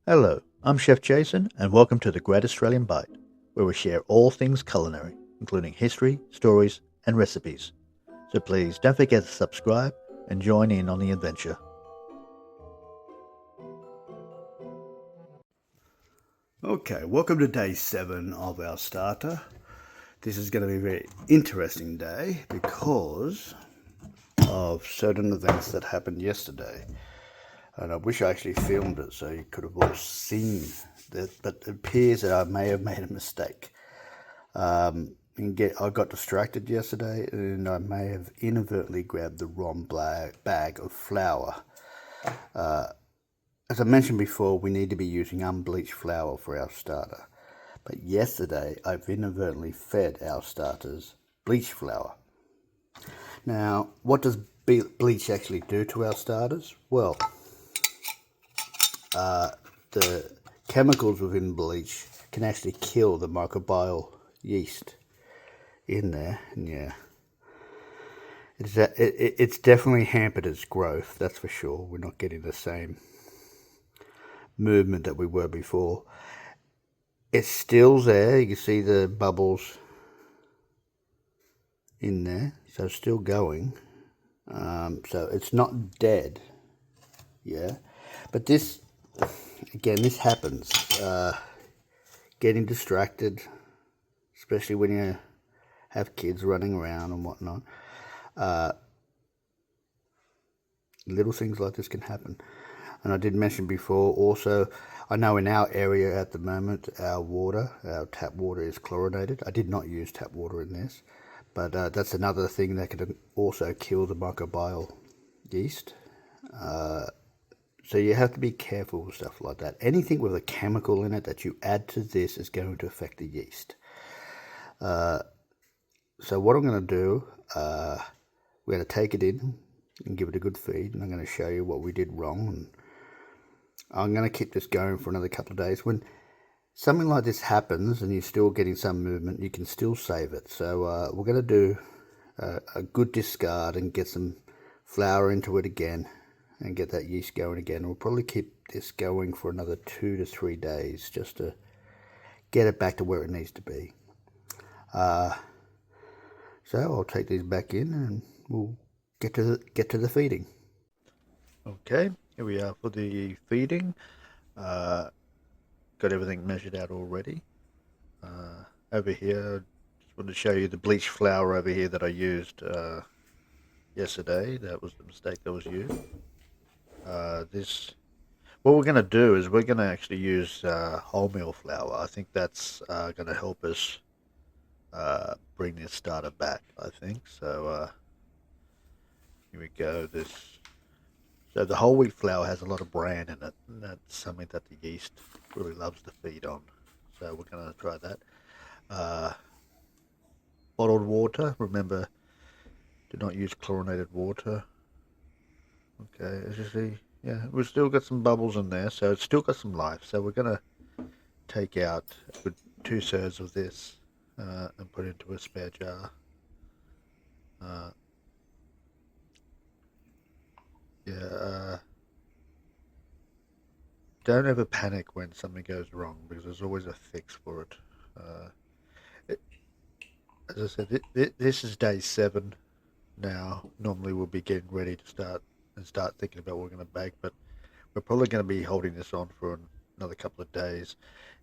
Hello, I'm Chef Jason, and welcome to the Great Australian Bite, where we share all things culinary, including history, stories, and recipes. So please don't forget to subscribe and join in on the adventure. Okay, welcome to day 7 of our starter. This is going to be a very interesting day because of certain events that happened yesterday. And I wish I actually filmed it so you could have all seen that, but it appears that I may have made a mistake. I got distracted yesterday and I may have inadvertently grabbed the wrong bag of flour. As I mentioned before, we need to be using unbleached flour for our starter. But yesterday, I've inadvertently fed our starters bleach flour. Now, what does bleach actually do to our starters? Well, the chemicals within bleach can actually kill the microbial yeast in there. And yeah, it's definitely hampered its growth, that's for sure. We're not getting the same movement that we were before. It's still there. You can see the bubbles in there, so it's still going. So it's not dead, yeah. But this, again, this happens. Getting distracted, especially when you have kids running around and whatnot. Little things like this can happen. And I did mention before also, I know in our area at the moment, our tap water is chlorinated. I did not use tap water in this, but that's another thing that can also kill the microbial yeast. So you have to be careful with stuff like that. Anything with a chemical in it that you add to this is going to affect the yeast. So what I'm going to do, we're going to take it in and give it a good feed, and I'm going to show you what we did wrong. And I'm going to keep this going for another couple of days. When something like this happens and you're still getting some movement, you can still save it. So we're going to do a good discard and get some flour into it again and get that yeast going again. We'll probably keep this going for another 2 to 3 days just to get it back to where it needs to be. So I'll take these back in and we'll get to the feeding. Okay, here we are for the feeding. Got everything measured out already. Over here, just wanted to show you the bleached flour over here that I used yesterday. That was the mistake that was used. This What we're going to do is we're going to actually use wholemeal flour. I think that's going to help us bring this starter back, I think. So here we go. So the whole wheat flour has a lot of bran in it, and that's something that the yeast really loves to feed on. So we're going to try that. Uh, Bottled water. Remember, do not use chlorinated water. Okay, as you see, yeah, we've still got some bubbles in there, so it's still got some life. So we're going to take out a good 2/3 of this and put it into a spare jar. Uh, yeah, don't ever panic when something goes wrong because there's always a fix for it. Uh, it as I said, this is day 7 now. Normally we'll be getting ready to start thinking about what we're going to bake, but we're probably going to be holding this on for another couple of days.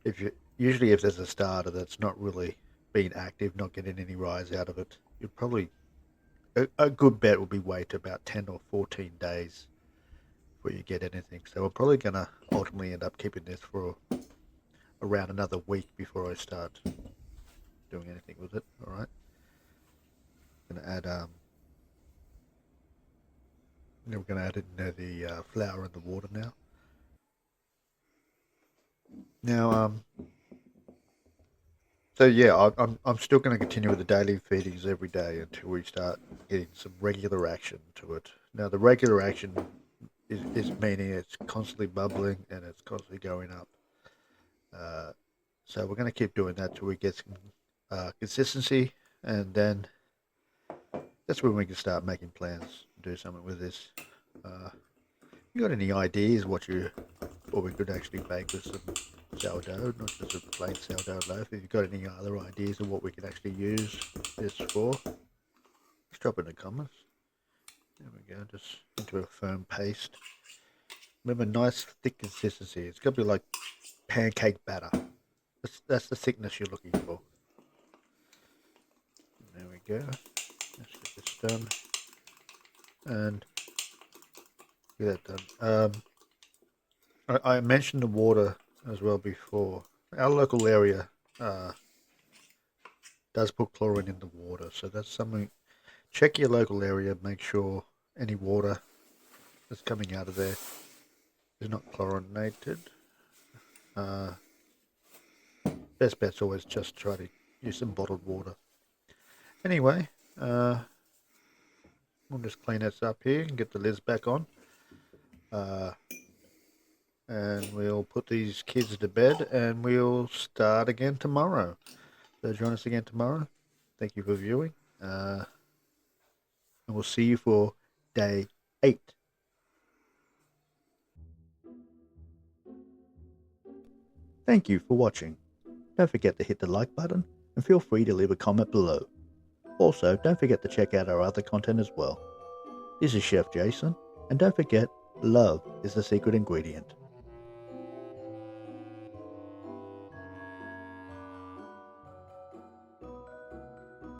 If there's a starter that's not really being active, not getting any rise out of it, you'd probably a good bet would be wait about 10 or 14 days before you get anything. So we're probably going to ultimately end up keeping this for around another week before I start doing anything with it. All right. Going to add we're going to add in the flour and the water now. Now so yeah, I'm still going to continue with the daily feedings every day until we start getting some regular action to it. Now the regular action is meaning it's constantly bubbling and it's constantly going up. Uh, so we're going to keep doing that till we get some consistency, and then that's when we can start making plans to do something with this. You got any ideas what you or we could actually bake with some sourdough, not just a plain sourdough loaf. If you've got any other ideas of what we can actually use this for, just drop it in the comments. There we go, just into a firm paste. Remember, nice thick consistency. It's got to be like pancake batter. That's the thickness you're looking for. There we go. Let's get this done. And get that done. I mentioned the water as well before. Our local area does put chlorine in the water, so that's something. Check your local area, make sure any water that's coming out of there is not chlorinated. Best bet's always just try to use some bottled water. Anyway, we'll just clean this up here and get the lids back on. And we'll put these kids to bed and we'll start again tomorrow. So join us again tomorrow. Thank you for viewing. And we'll see you for day 8. Thank you for watching. Don't forget to hit the like button and feel free to leave a comment below. Also, don't forget to check out our other content as well. This is Chef Jason, and don't forget, love is the secret ingredient.